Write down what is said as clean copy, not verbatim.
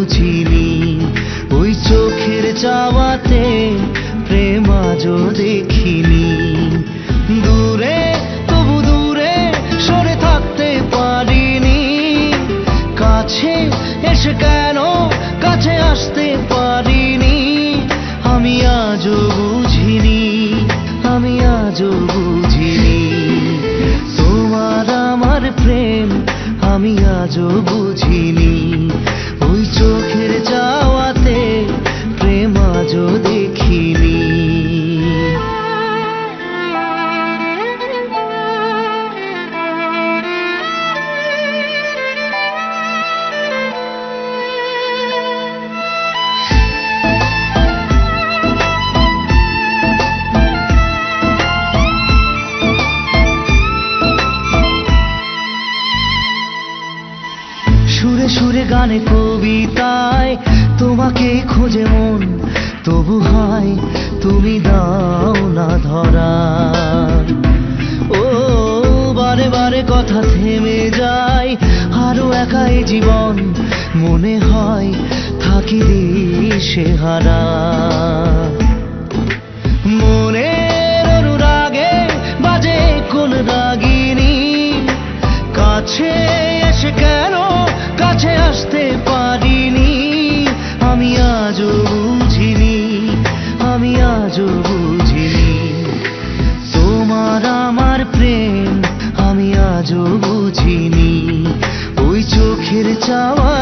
বুঝিনি, ওই চোখের চাওয়াতে প্রেম আজও দেখিনি। দূরে তবু দূরে সরে থাকতে পারিনি, কাছে এসে কেন কাছে আসতে পারিনি। আমি আজও বুঝিনি, আমি আজও বুঝিনি তোমার আমার প্রেম, আমি আজও বুঝিনি। ওই চোখের চাওয়াতে প্রেম আজও দেখিনি। সুরে সুরে গানে কবিতায় তোমাকে খোঁজে মন, তবু হয় তুমি দাও না ধরা। ও বারে বারে কথা থেমে যায়, আরো একাই জীবন মনে হয় থাকি দিশে হারা। মনের অনুরাগে বাজে কোন রাগিনী, কাছে এসে কেন কাছে আসতে পারিনি। আমি আজও বুঝিনি, আমি আজও বুঝিনি তোমার আমার প্রেম, আমি আজও বুঝিনি। ওই চোখের চাওয়া